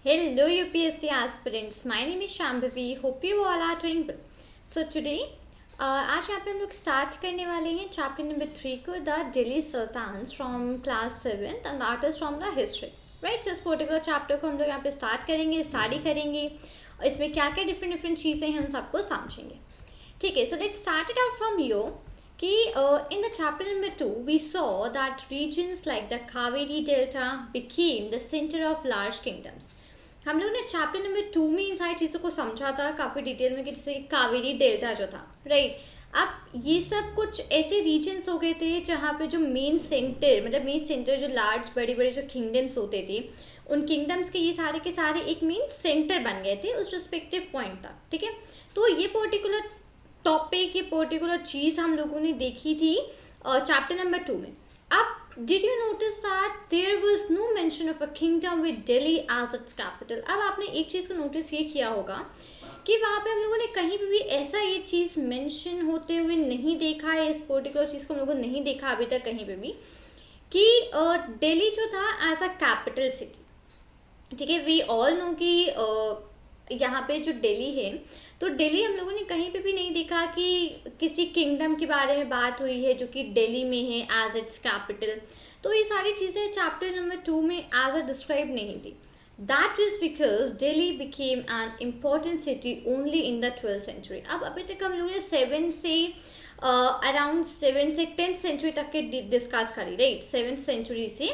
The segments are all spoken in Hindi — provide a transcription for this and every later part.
Hello UPSC aspirants, my name is Shambhavi. Hope you all are doing well. So today आज यहाँ पे हम लोग स्टार्ट करने वाले हैं चैप्टर नंबर 3 को the Delhi sultans from class 7th and that is from the history right. इस पर्टिकुलर चैप्टर को हम लोग यहाँ पे स्टार्ट करेंगे, स्टडी करेंगे और इसमें क्या क्या डिफरेंट चीज़ें हैं उन सबको समझेंगे। ठीक है, so let's start it out from यो कि in the chapter number 2 we saw that regions like the Kaveri Delta became the center of large kingdoms। हम लोग ने चैप्टर नंबर 2 में इन सारी चीज़ों को समझा था काफ़ी डिटेल में कि जैसे कावेरी डेल्टा जो था राइट। अब ये सब कुछ ऐसे रीजन्स हो गए थे जहाँ पे जो मेन सेंटर मतलब मेन सेंटर जो लार्ज बड़े बड़े जो किंगडम्स होते थे उन किंगडम्स के ये के सारे एक मेन सेंटर बन गए थे उस रिस्पेक्टिव पॉइंट तक। ठीक है, तो ये पर्टिकुलर टॉपिक ये पर्टिकुलर चीज़ हम लोगों ने देखी थी चैप्टर नंबर 2 में। अब did you notice that there was no mention of a kingdom with Delhi as its capital। अब आपने एक चीज़ को नोटिस ये किया होगा कि वहाँ पे हम लोगों ने कहीं पे भी ऐसा ये चीज़ मेंशन होते हुए नहीं देखा है, इस पर्टिकुलर चीज़ को हम लोगों ने नहीं देखा अभी तक कहीं पे भी कि दिल्ली जो था एज अ कैपिटल सिटी। ठीक है, वी ऑल नो कि यहाँ पे जो दिल्ली है तो दिल्ली हम लोगों ने कहीं पे भी नहीं देखा कि किसी किंगडम के बारे में बात हुई है जो कि दिल्ली में है एज इट्स कैपिटल। तो ये सारी चीज़ें चैप्टर नंबर 2 में एज अ डिस्क्राइब नहीं थी। That is because Delhi became an important city only in the 12th century. अब अभी तक हम लोगों ने 7 से अराउंड 7 से 10th सेंचुरी तक के डिस्कस करी राइट। 7th सेंचुरी से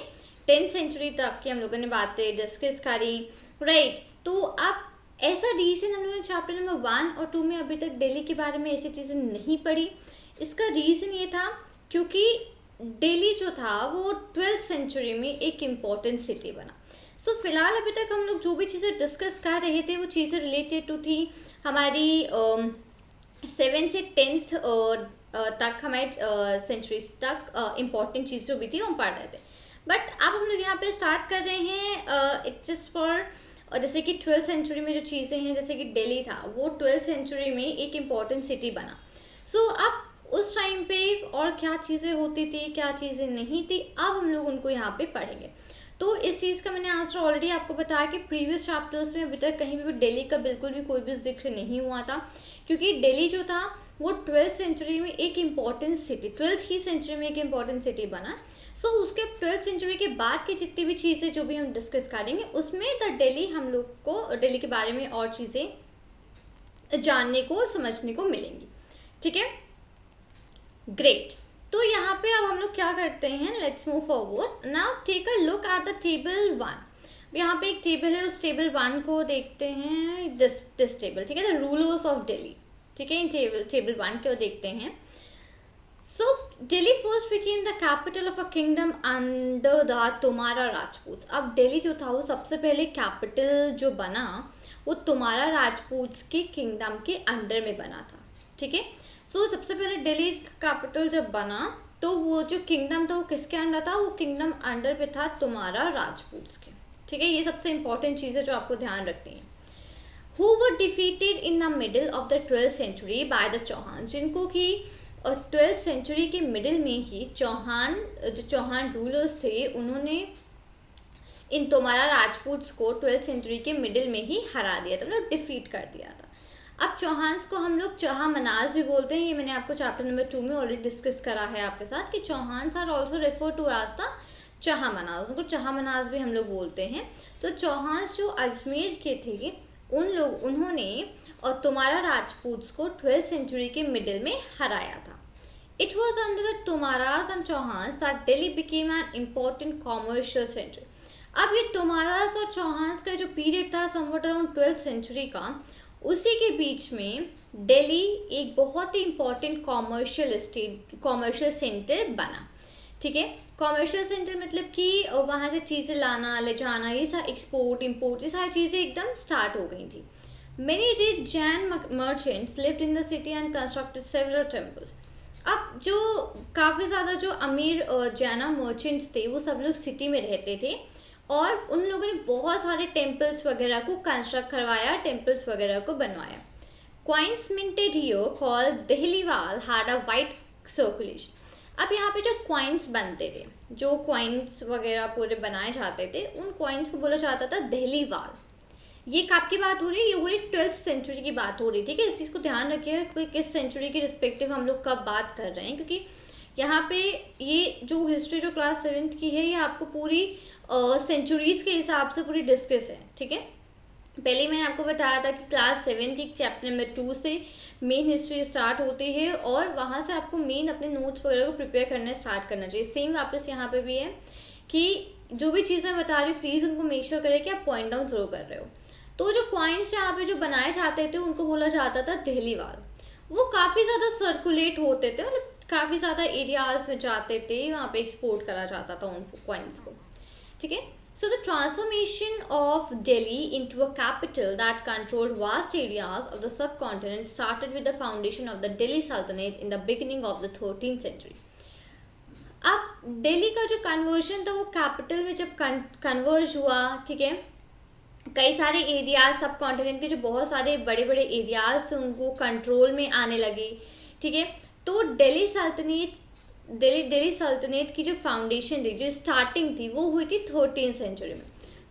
10th सेंचुरी तक की हम लोगों ने बातें डिस्कस करी राइट। तो अब ऐसा रीज़न हम लोगों ने चैप्टर नंबर 1 और 2 में अभी तक दिल्ली के बारे में ऐसी चीज़ें नहीं पढ़ी। इसका रीज़न ये था क्योंकि दिल्ली जो था वो 12th सेंचुरी में एक इम्पॉर्टेंट सिटी बना। सो फिलहाल अभी तक हम लोग जो भी चीज़ें डिस्कस कर रहे थे वो चीज़ें रिलेटेड टू थी हमारी 7 से 10th तक हमारे सेंचुरीज तक इम्पॉर्टेंट चीज़ जो भी थी वो हम पढ़ रहे थे। बट अब हम लोग यहाँ पे स्टार्ट कर रहे हैं इट्स जस्ट फॉर और जैसे कि 12th सेंचुरी में जो चीज़ें हैं जैसे कि दिल्ली था वो 12th सेंचुरी में एक इम्पॉर्टेंट सिटी बना। सो अब उस टाइम पे और क्या चीज़ें होती थी क्या चीज़ें नहीं थी अब हम लोग उनको यहाँ पे पढ़ेंगे। तो इस चीज़ का मैंने आंसर ऑलरेडी आपको बताया कि प्रीवियस चैप्टर्स में अभी तक कहीं भी दिल्ली का बिल्कुल भी कोई भी जिक्र नहीं हुआ था क्योंकि दिल्ली जो था वो 12th सेंचुरी में एक इम्पॉर्टेंट सिटी 12th ही सेंचुरी में एक इम्पॉर्टेंट सिटी बना। सो उसके 12th सेंचुरी के बाद की जितनी भी चीज़ें जो भी हम डिस्कस करेंगे उसमें द दिल्ली हम लोग को दिल्ली के बारे में और चीज़ें जानने को समझने को मिलेंगी। ठीक है, ग्रेट। तो यहाँ पे अब हम लोग क्या करते हैं, let's move forward now take a look at the table 1। यहाँ पे एक टेबल है, उस टेबल 1 को देखते हैं, दिस टेबल। ठीक है, द रूलर्स ऑफ दिल्ली। ठीक है, टेबल 1 को देखते हैं। So Delhi first became the capital of a kingdom under the तुम्हारा राजपूत। अब दिल्ली जो था वो सबसे पहले कैपिटल जो बना वो तुम्हारा राजपूत के किंगडम के अंडर में बना था। ठीक है, सो सबसे पहले दिल्ली कैपिटल जब बना तो वो जो किंगडम था वो किसके अंडर था, वो किंगडम अंडर पे था तुम्हारा राजपूत के। ठीक है, ये सबसे इंपॉर्टेंट चीज़ है जो आपको ध्यान रखनी है। Who were defeated in the middle of the 12th century by the Chauhan, जिनको कि और 12th सेंचुरी के मिडिल में ही चौहान रूलर्स थे उन्होंने इन तुम्हारा राजपूत्स को 12th सेंचुरी के मिडिल में ही हरा दिया था, मतलब डिफीट कर दिया था। अब चौहान्स को हम लोग चौहामनाज भी बोलते हैं, ये मैंने आपको चैप्टर नंबर 2 में ऑलरेडी डिस्कस करा है आपके साथ कि Chauhans are also refer to as the Chahamanas, उनको चौहामनाज भी हम लोग बोलते हैं। तो चौहान्स जो अजमेर के थे उन्होंने और तुम्हारा राजपूत्स को 12th सेंचुरी के मिडिल में हराया था। It was under the Tomaras and Chauhans that Delhi became an important commercial centre. अब ये तुम्हारास और चौहान्स का जो पीरियड था समवट अराउंड 12th सेंचुरी का, उसी के बीच में दिल्ली एक बहुत ही इम्पॉर्टेंट कॉमर्शियल सेंटर बना। ठीक है, कॉमर्शियल सेंटर मतलब कि वहाँ से चीज़ें लाना ले जाना, ये सारा एक्सपोर्ट इम्पोर्ट ये सारी चीज़ें एकदम स्टार्ट हो गई थी। Many rich Jain merchants lived in the city and constructed several temples। अब जो काफ़ी ज़्यादा जो अमीर जैना मर्चेंट्स थे वो सब लोग सिटी में रहते थे और उन लोगों ने बहुत सारे टेम्पल्स वगैरह को कंस्ट्रक्ट करवाया, टेम्पल्स वगैरह को बनवाया। Coins minted here called Dehliwal had a wide circulation। अब यहाँ पे जो कॉइन्स बनते थे, जो कॉइन्स वगैरह पूरे बनाए जाते थे, उन कॉइन्स को बोला जाता था दहलीवाल। ये कब की बात हो रही है, ये हो रही 12th सेंचुरी की बात हो रही है, ठीक है। इस चीज़ को ध्यान रखिएगा कि किस सेंचुरी के रिस्पेक्टिव हम लोग कब बात कर रहे हैं, क्योंकि यहाँ पे ये जो हिस्ट्री जो क्लास 7th की है ये आपको पूरी सेंचुरीज के हिसाब से पूरी डिस्कस है, ठीक है। पहले मैंने आपको बताया था कि क्लास 7 की चैप्टर नंबर 2 से मेन हिस्ट्री स्टार्ट होती है और वहाँ से आपको मेन अपने नोट्स वगैरह को प्रिपेयर करना स्टार्ट करना चाहिए। सेम वापस यहाँ पे भी है कि जो भी चीज़ें बता रही हूँ प्लीज़ उनको मेक श्योर करें कि आप पॉइंट डाउन जरूर कर रहे हो। तो जो पॉइंट्स यहाँ पे जो बनाए जाते थे उनको बोला जाता था दिल्ली वाल। वो काफ़ी ज़्यादा सर्कुलेट होते थे, मतलब काफ़ी ज़्यादा एरियाज में जाते थे, वहाँ पे एक्सपोर्ट करा जाता था उन पॉइंट्स को, ठीक है। So the transformation of Delhi into a capital that controlled vast areas of the subcontinent started with the foundation of the Delhi Sultanate in the beginning of the 13th century. अब दिल्ली का जो कन्वर्शन था वो कैपिटल में जब कन्वर्ज हुआ, ठीक है, कई सारे एरियाज सब कॉन्टिनेंट के जो बहुत सारे बड़े बड़े एरियाज थे उनको कंट्रोल में आने लगे, ठीक है। तो दिल्ली सल्तनत की जो फाउंडेशन थी, जो स्टार्टिंग थी, वो हुई थी 13th सेंचुरी में।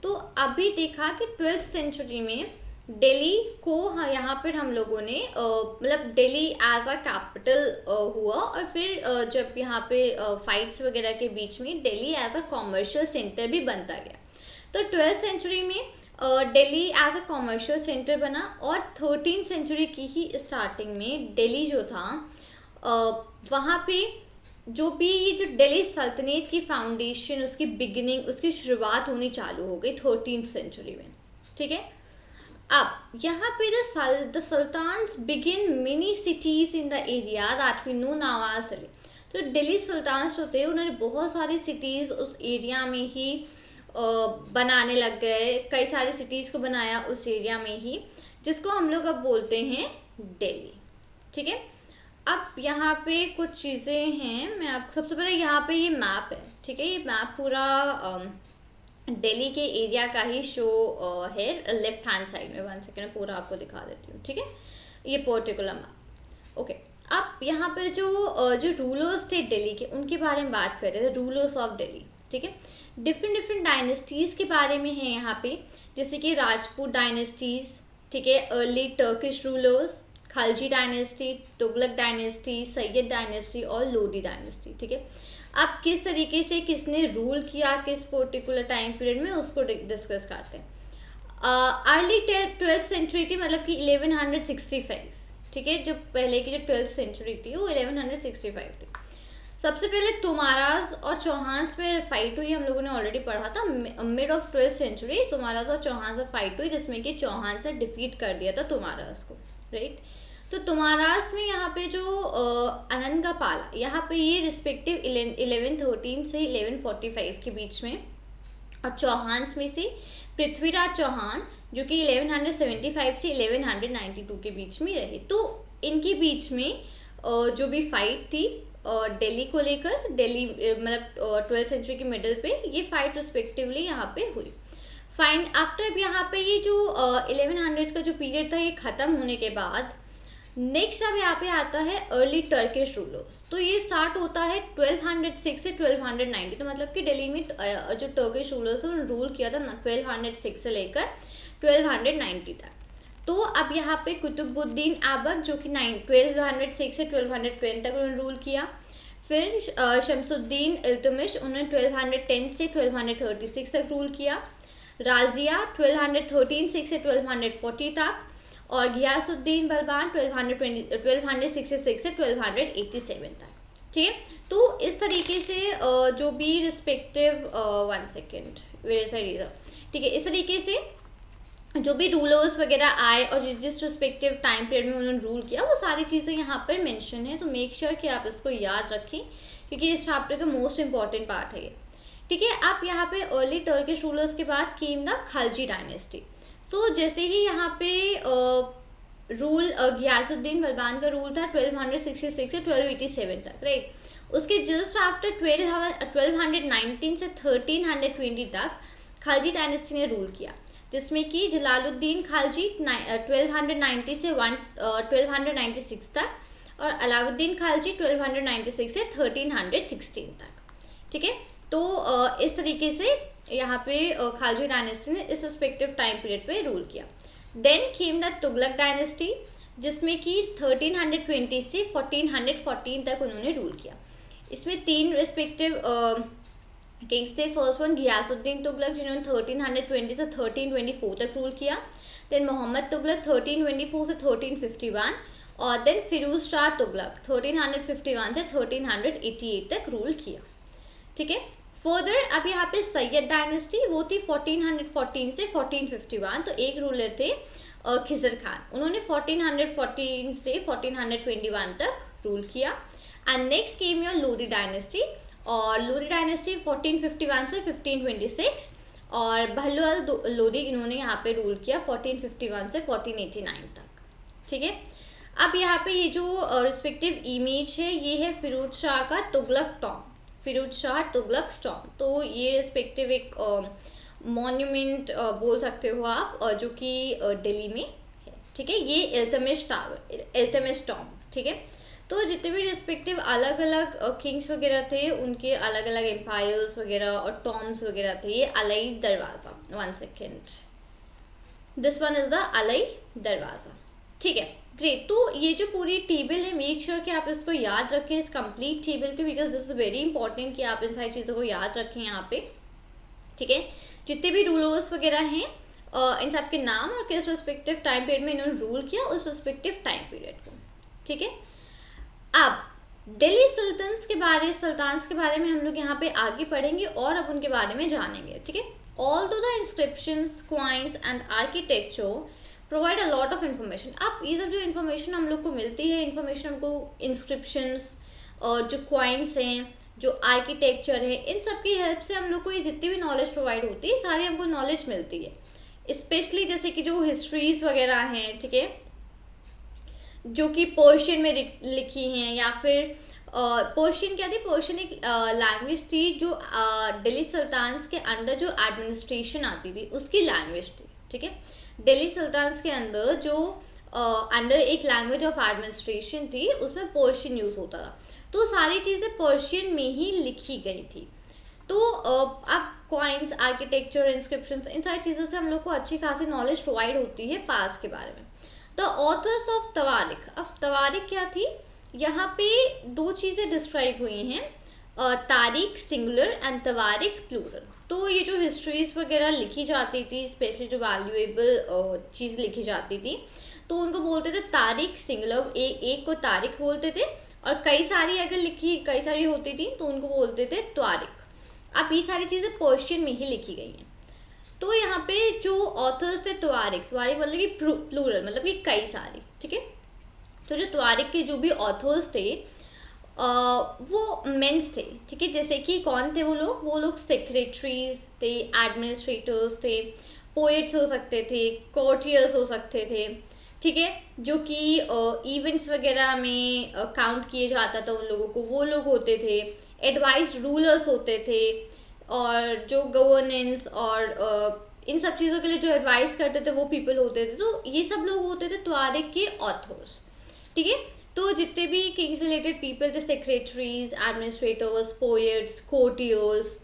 तो अभी देखा कि 12th सेंचुरी में दिल्ली को यहाँ पर हम लोगों ने मतलब दिल्ली एज अ कैपिटल हुआ और फिर जब यहाँ पे फाइट्स वगैरह के बीच में Delhi as a commercial centre भी बनता गया। तो 12th सेंचुरी में Delhi as a commercial centre बना और 13th सेंचुरी की ही स्टार्टिंग में दिल्ली जो था वहाँ पे जो भी ये जो दिल्ली सल्तनत की फाउंडेशन, उसकी बिगिनिंग, उसकी शुरुआत होनी चालू हो गई 13th सेंचुरी में, ठीक है। अब यहाँ पे the sultans begin mini cities in the area that we know now as Delhi. तो दिल्ली सुल्तान्स जो थे उन्होंने बहुत सारी सिटीज़ उस एरिया में ही बनाने लग गए, कई सारी सिटीज़ को बनाया उस एरिया में ही, जिसको हम लोग अब बोलते हैं दिल्ली, ठीक है। अब यहाँ पे कुछ चीज़ें हैं, मैं आपको सबसे पहले यहाँ पे ये मैप है, ठीक है। ये मैप पूरा दिल्ली के एरिया का ही शो है लेफ्ट हैंड साइड में। 1 सेकेंड पूरा आपको दिखा देती हूँ, ठीक है, ये पर्टिकुलर मैप, ओके। अब यहाँ पे जो रूलर्स थे दिल्ली के उनके बारे में बात कर रहे थे, रूलर्स ऑफ दिल्ली, ठीक है। डिफरेंट डायनेस्टीज़ के बारे में है यहाँ पे, जैसे कि राजपूत डायनेस्टीज़, ठीक है, early Turkish rulers, Khalji dynasty, Tughlaq dynasty, Syed dynasty और लोधी डायनेस्टी, ठीक है। अब किस तरीके से किसने रूल किया किस पर्टिकुलर टाइम पीरियड में उसको डिस्कस करते हैं। अर्ली 12th सेंचुरी थी, मतलब कि 1165, ठीक है। जो पहले की जो 12th सेंचुरी थी वो 1165 थी। सबसे पहले तुमाराज और चौहान्स में फाइट हुई, हम लोगों ने ऑलरेडी पढ़ा था। मिड ऑफ 12th सेंचुरी तुमाराज और चौहान से फाइट हुई, जिसमें कि चौहान से डिफीट कर दिया था तुमाराज को, राइट। तो तुमाराज में यहाँ पे जो अनंगपाला, यहाँ पे ये रिस्पेक्टिव 1113 से 1145 के बीच में, और चौहान्स में से पृथ्वीराज चौहान जो कि 1175 से 1192 के बीच में रहे। तो इनके बीच में जो भी फाइट थी दिल्ली को लेकर, दिल्ली मतलब 12th सेंचुरी के मिडल पे ये फाइट रिस्पेक्टिवली यहाँ पे हुई। फाइन आफ्टर यहाँ पे ये जो 1100s का जो पीरियड था ये ख़त्म होने के बाद नेक्स्ट अब यहाँ पे आता है अर्ली टर्किश रूलर्स। तो ये स्टार्ट होता है 1206 से 1290। तो मतलब कि दिल्ली में जो टर्किश रूलर्स है उन्होंने रूल किया था 1206 से लेकर 1290 तक। तो अब यहाँ पे कुतुबुद्दीन ऐबक जो कि 1206 से 1210 तक उन्होंने रूल किया। फिर शमसुद्दीन इल्तुतमिश उन्होंने 1210 से 1236 तक रूल किया। राजिया 1213 से 1240 तक, और घियासुद्दीन बलबान 1266 से 1287 तक, ठीक है। तो इस तरीके से जो भी रिस्पेक्टिव 1 सेकेंड ठीक है, इस तरीके से जो भी रूलर्स वगैरह आए और जिस रिस्पेक्टिव टाइम पीरियड में उन्होंने रूल किया वो सारी चीज़ें यहाँ पर मेंशन है। तो मेक श्योर कि आप इसको याद रखें क्योंकि इस चैप्टर का मोस्ट इंपॉर्टेंट पार्ट है ये, ठीक है। आप यहाँ पे अर्ली टर्किश रूलर्स के बाद केम द खलजी डायनेस्टी। सो जैसे ही यहाँ पे रूल घियासुद्दीन बलबान का रूल था 1266 से 1287 तक, राइट। उसके जस्ट आफ्टर 1219 से 1320 तक खलजी डायनेस्टी ने रूल किया, जिसमें कि जलालुद्दीन खलजी 1290 से 1296 तक और अलाउद्दीन खलजी 1296 से 1316 तक, ठीक है। तो इस तरीके से यहाँ पे खालजी डायनेस्टी ने इस रिस्पेक्टिव टाइम पीरियड पे रूल किया। Then came the Tughlaq dynasty, जिसमें कि 1320 से 1414 तक उन्होंने रूल किया। इसमें 3 रिस्पेक्टिव किंग्स थे। फर्स्ट वन घियासुद्दीन तुगलक, जिन्होंने 1320 से 1324 तक रूल किया। देन मोहम्मद तुगलक 1324 से 1351, और देन फिरोज शाह तुगलक 1351 से 1388 तक रूल किया। ठीक है। फर्दर अब यहाँ पे सैयद डायनेस्टी, वो थी 1414 से 1451, तो एक रूलर थे खिजर खान, उन्होंने 1414 से 1421 तक रूल किया। And next came your Lodhi dynasty, और लोधी डायनेस्टी 1451 से 1526, और बहलोल लोधी इन्होंने यहाँ पे रूल किया 1451 से 1489 तक। ठीक है। अब यहाँ पे ये जो रिस्पेक्टिव इमेज है, ये है फिरोज शाह का तुगलक टॉम, फिरोज शाह तुगलक टॉम। तो ये रिस्पेक्टिव एक मॉन्यूमेंट बोल सकते हो आप, जो कि दिल्ली में है। ठीक है। ये इल्तमिश टावर, इल्तमिश टॉम। ठीक है। तो जितने भी रिस्पेक्टिव अलग अलग किंग्स वगैरह थे, उनके अलग अलग एम्पायर्स वगैरह और टॉम्स वगैरह थे। ये अलई दरवाज़ा, 1 second, this one is the अलई दरवाज़ा। ठीक है, ग्रेट। तो ये जो पूरी टेबल है, मेक श्योर कि आप इसको याद रखें, इस कंप्लीट टेबल को, because this is very important कि आप इन सारी चीज़ों को याद रखें यहाँ पे। ठीक है। जितने भी रूलर्स वगैरह हैं, इन सब के नाम और किस रिस्पेक्टिव टाइम पीरियड में इन्होंने रूल किया, उस रिस्पेक्टिव टाइम पीरियड को। ठीक है। अब दिल्ली सुल्तान्स के बारे में हम लोग यहाँ पे आगे पढ़ेंगे और अब उनके बारे में जानेंगे। ठीक है। Although the inscriptions, coins and architecture provide a lot of information. अब ये सब जो इन्फॉर्मेशन हम लोग को मिलती है, इन्फॉर्मेशन हमको इंस्क्रिप्शंस और जो क्वाइंस हैं, जो आर्किटेक्चर है, इन सब की हेल्प से हम लोग को ये जितनी भी नॉलेज प्रोवाइड होती है, सारी हमको नॉलेज मिलती है। स्पेशली जैसे कि जो हिस्ट्रीज वगैरह हैं, ठीक है, जो कि पर्शियन में लिखी हैं, या फिर पर्शियन क्या थी, पर्शियन एक लैंग्वेज थी जो दिल्ली सुल्तान्स के अंदर जो एडमिनिस्ट्रेशन आती थी उसकी लैंग्वेज थी। ठीक है। दिल्ली सुल्तान्स के अंदर जो अंडर एक लैंग्वेज ऑफ एडमिनिस्ट्रेशन थी, उसमें पर्शियन यूज़ होता था, तो सारी चीज़ें पर्शियन में ही लिखी गई थी। तो अब कॉइन्स, आर्किटेक्चर, इंस्क्रिप्शंस, इन सारी चीज़ों से हम लोग को अच्छी खासी नॉलेज प्रोवाइड होती है पास्ट के बारे में। द ऑथर्स ऑफ तवारिख, अब तवारिख क्या थी, यहाँ पे 2 चीज़ें डिस्क्राइब हुई हैं, तारीख सिंगुलर एंड तवारिख प्लूरल। तो ये जो हिस्ट्रीज वगैरह लिखी जाती थी, स्पेशली जो वैल्यूएबल चीज़ लिखी जाती थी, तो उनको बोलते थे तारीख सिंगुलर, एक को तारीख बोलते थे, और कई सारी होती थी तो उनको बोलते थे त्वारिख। अब ये सारी चीज़ें पर्शियन में ही लिखी गई हैं। तो यहाँ पे जो ऑथर्स थे त्वारिख मतलब कि प्लूरल, मतलब कि कई सारी। ठीक है। तो जो त्वारिख के जो भी ऑथर्स थे वो मेंस थे। ठीक है। जैसे कि कौन थे वो लोग सेक्रेटरीज थे, एडमिनिस्ट्रेटर्स थे, पोएट्स हो सकते थे, कोर्टियर्स हो सकते थे। ठीक है। जो कि इवेंट्स वगैरह में काउंट किए जाता था उन लोगों को, वो लोग होते थे। एडवाइस रूलर्स होते थे, और जो गवर्नेंस और इन सब चीज़ों के लिए जो एडवाइस करते थे वो पीपल होते थे। तो ये सब लोग होते थे त्वारिख के ऑथर्स। ठीक है। तो जितने भी किंग्स रिलेटेड पीपल थे, सेक्रेटरीज, एडमिनिस्ट्रेटर्स, पोएट्स, कोर्टियर्स,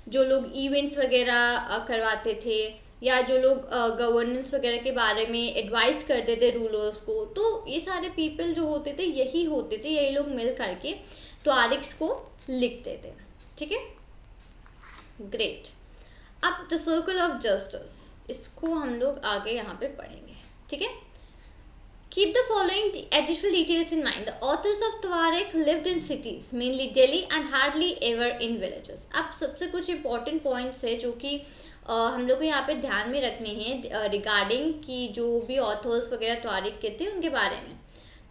जो लोग इवेंट्स वगैरह करवाते थे, या जो लोग गवर्नेंस वगैरह के बारे में एडवाइस करते थे रूलर्स को, तो ये सारे पीपल जो होते थे यही लोग मिल करके त्वारिख्स को लिखते थे। ठीक है। ग्रेट। अब द सर्कल ऑफ जस्टिस, इसको हम लोग आगे यहाँ पे पढ़ेंगे। ठीक है। Keep the following additional details in mind. The authors of Tawarikh lived in cities, mainly Delhi, and hardly ever in villages. अब सबसे कुछ इंपॉर्टेंट पॉइंट्स है जो कि हम लोग को यहाँ पे ध्यान में रखने हैं रिगार्डिंग कि जो भी ऑथर्स वगैरह तवारिख के थे उनके बारे में।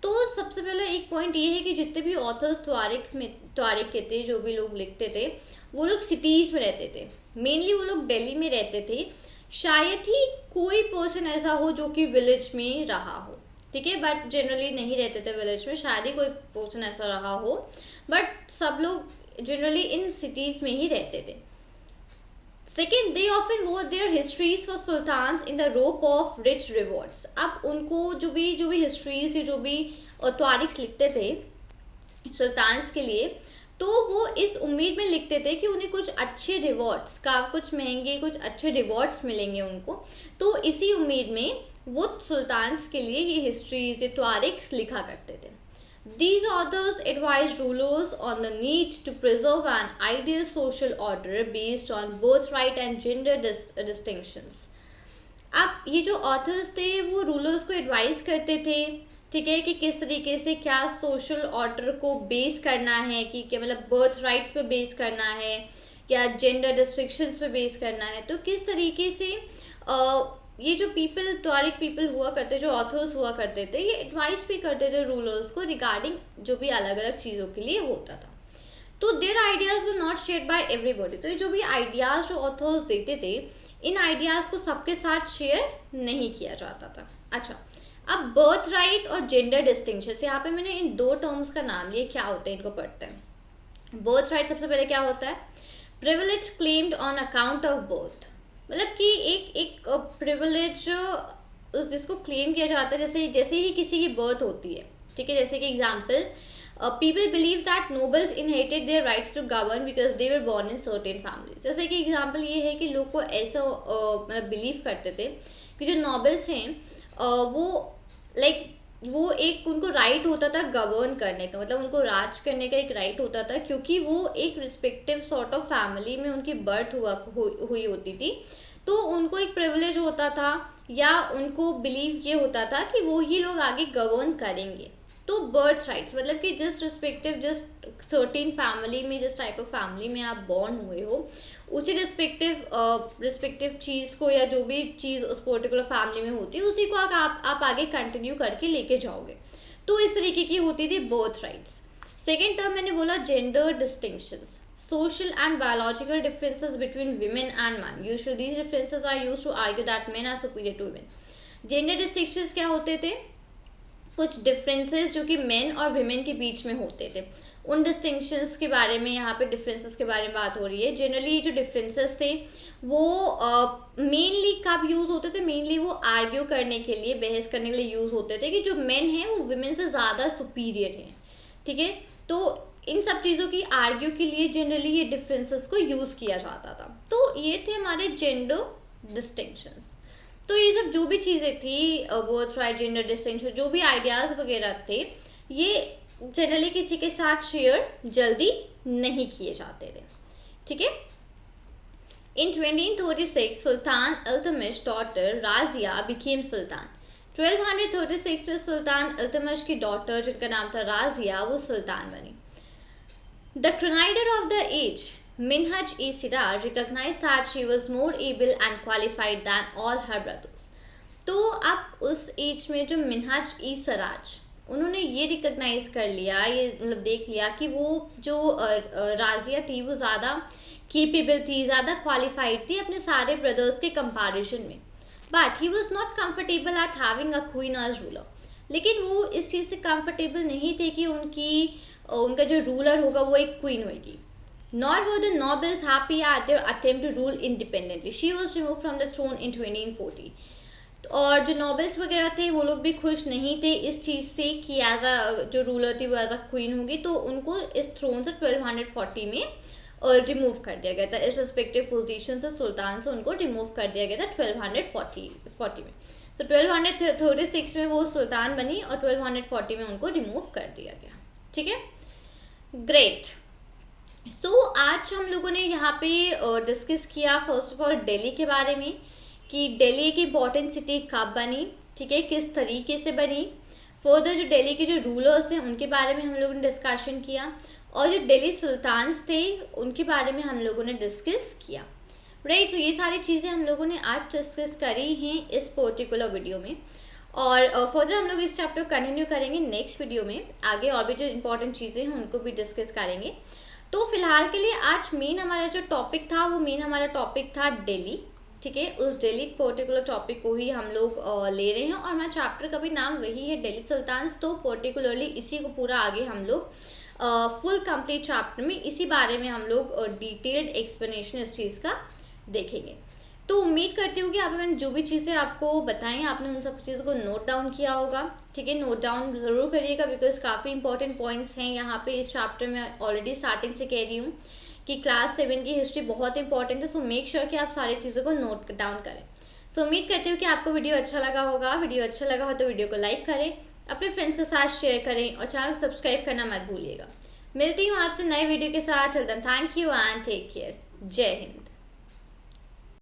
तो सबसे पहले एक पॉइंट ये है कि जितने भी ऑथर्स तवारिख के थे, जो भी लोग लिखते थे, वो लोग सिटीज़ में रहते थे। मेनली वो लोग दिल्ली में रहते थे। शायद ही कोई पर्सन ऐसा हो जो कि विलेज में रहा हो। ठीक है। बट जनरली नहीं रहते थे विलेज में, शायद ही कोई पर्सन ऐसा रहा हो, बट सब लोग जनरली इन सिटीज़ में ही रहते थे। Second, they often wrote their histories for sultans in the hope of rich rewards. अब उनको जो भी हिस्ट्रीज, जो भी तवारिख लिखते थे सुल्तान्स के लिए, तो वो इस उम्मीद में लिखते थे कि उन्हें कुछ अच्छे रिवॉर्ड्स का, कुछ महंगे कुछ अच्छे रिवॉर्ड्स मिलेंगे उनको। तो इसी उम्मीद में वो सुल्तान्स के लिए ये हिस्ट्रीज, ये तारीख्स लिखा करते थे। These authors advised rulers on the need to preserve an ideal social order based on birthright and gender distinctions. अब ये जो ऑथर्स थे वो रूलर्स को एडवाइस करते थे, ठीक है, कि किस तरीके से क्या सोशल ऑर्डर को बेस करना है, कि क्या मतलब बर्थ राइट्स पे बेस करना है या जेंडर डिस्ट्रिक्शंस पे बेस करना है। तो किस तरीके से ये जो पीपल, टॉरिक पीपल हुआ करते, जो ऑथर्स हुआ करते थे, ये एडवाइस भी करते थे रूलर्स को रिगार्डिंग जो भी अलग अलग चीज़ों के लिए होता था। तो their ideas were not share by everybody. तो ये जो भी आइडियाज़ जो ऑथर्स देते थे, इन आइडियाज़ को सबके साथ शेयर नहीं किया जाता था। अच्छा, अब बर्थ राइट और जेंडर डिस्टिंक्शन, यहाँ पे मैंने इन दो टर्म्स का नाम लिया, क्या होते हैं इनको पढ़ते हैं। बर्थ राइट सबसे पहले क्या होता है, privilege claimed on account of birth, मतलब कि एक प्रिविलेज जिसको क्लेम किया जाता है जैसे ही किसी की बर्थ होती है, ठीक है। जैसे कि example, people believe that nobles inherited their rights to govern because they were born in certain families. जैसे कि एग्जाम्पल ये है कि लोग को ऐसा मतलब बिलीव करते थे कि जो नोबल्स हैं वो वो एक उनको राइट होता था गवर्न करने का, मतलब उनको राज करने का एक राइट होता था, क्योंकि वो एक रिस्पेक्टिव सॉर्ट ऑफ फैमिली में उनकी बर्थ हुई होती थी। तो उनको एक प्रिविलेज होता था या उनको बिलीव ये होता था कि वो ही लोग आगे गवर्न करेंगे। तो बर्थ राइट्स मतलब कि जिस सर्टेन फैमिली में, जिस टाइप ऑफ फैमिली में आप बॉर्न हुए हो, उसी रिस्पेक्टिव चीज़ को या जो भी चीज़ उस पर्टिकुलर फैमिली में होती है उसी को आप आगे कंटिन्यू करके लेके जाओगे। तो इस तरीके की होती थी बर्थ राइट्स। सेकेंड टर्म मैंने बोला gender distinctions, social and biological differences between women and men. Usually these differences are used to argue that men are superior to women. Gender distinctions क्या होते थे, कुछ differences जो कि men और women के बीच में होते थे, उन distinctions के बारे में यहाँ पे differences के बारे में बात हो रही है। Generally जो differences थे वो mainly कब यूज़ होते थे, mainly वो argue करने के लिए, बहस करने के लिए यूज़ होते थे कि जो men हैं वो women से ज़्यादा superior हैं, ठीक है। तो इन सब चीज़ों की आर्ग्यू के लिए जनरली ये डिफरेंसेस को यूज़ किया जाता था। तो ये थे हमारे जेंडर डिस्टिंक्शंस। तो ये सब जो भी चीज़ें थी, बर्थ राइट, जेंडर डिस्टिंक्शन, जो भी आइडियाज़ वगैरह थे, ये जनरली किसी के साथ शेयर जल्दी नहीं किए जाते थे, ठीक है। इन 1236 सुल्तान इल्तुतमिश डॉटर राजिया बिकेम सुल्तान। 1236 में सुल्तान इल्तुतमिश की डॉटर जिनका नाम था राजिया, वो सुल्तान बनी। The chronicler of the age, Minhaj-e-Siraj, recognized that she was more able and qualified than all her brothers. तो अब उस एज में जो मिनहाज-ई-सिराज, उन्होंने ये रिकग्नाइज कर लिया, ये मतलब देख लिया कि वो जो राजिया थी वो ज़्यादा केपेबल थी, ज़्यादा क्वालिफाइड थी अपने सारे ब्रदर्स के कंपैरिजन में। But he was not comfortable at having a queen as ruler. लेकिन वो इस चीज़ से कंफर्टेबल नहीं थे कि उनका जो रूलर होगा वो एक क्वीन होगी। Nor were the nobles happy at their attempt to rule independently. She was removed from the throne in 1240। और जो नोबल्स वगैरह थे वो लोग भी खुश नहीं थे इस चीज़ से कि एज अ जो रूलर थी वो एज अ क्वीन होगी, तो उनको इस थ्रोन से 1240 में रिमूव कर दिया गया था। इस रिस्पेक्टिव पोजीशन से, सुल्तान से उनको रिमूव कर दिया गया था 1240 में। तो 1236 में वो सुल्तान बनी और 1240 में उनको रिमूव कर दिया गया, ठीक है। ग्रेट। सो आज हम लोगों ने यहाँ पे डिस्कस किया फर्स्ट ऑफ ऑल दिल्ली के बारे में, कि दिल्ली एक इम्पॉर्टेंट सिटी कब बनी, ठीक है, किस तरीके से बनी। फर्दर जो दिल्ली के जो रूलर्स हैं उनके बारे में हम लोगों ने डिस्कशन किया, और जो दिल्ली सुल्तान्स थे उनके बारे में हम लोगों ने डिस्कस किया, राइट। तो ये सारी चीज़ें हम लोगों ने आज डिस्कस करी हैं इस पर्टिकुलर वीडियो में, और फर्दर हम लोग इस चैप्टर को कंटिन्यू करेंगे नेक्स्ट वीडियो में। आगे और भी जो इंपॉर्टेंट चीज़ें हैं उनको भी डिस्कस करेंगे। तो फिलहाल के लिए आज मेन हमारा जो टॉपिक था वो था दिल्ली, ठीक है। उस दिल्ली पर्टिकुलर टॉपिक को ही हम लोग ले रहे हैं, और हमारा चैप्टर का भी नाम वही है, दिल्ली सुल्तान्स। तो पर्टिकुलरली इसी को पूरा आगे हम लोग फुल कंप्लीट चैप्टर में इसी बारे में हम लोग डिटेल्ड एक्सप्लेनेशन इस चीज़ का देखेंगे। तो उम्मीद करती हूँ कि आप मैंने जो भी चीज़ें आपको बताई आपने उन सब चीज़ों को नोट डाउन किया होगा। ठीक है, नोट डाउन ज़रूर करिएगा बिकॉज काफ़ी इंपॉर्टेंट पॉइंट्स हैं यहाँ पे इस चैप्टर में। ऑलरेडी स्टार्टिंग से कह रही हूँ कि क्लास 7 की हिस्ट्री बहुत इंपॉर्टेंट है, सो मेक श्योर कि आप सारी चीज़ों को नोट डाउन करें। सो उम्मीद करती हूँ कि आपको वीडियो अच्छा लगा होगा। वीडियो अच्छा लगा हो तो वीडियो को लाइक करें, अपने फ्रेंड्स के साथ शेयर करें और चैनल को सब्सक्राइब करना मत भूलिएगा। मिलती हूँ आपसे नए वीडियो के साथ। Till then thank you and take care. Jai Hind.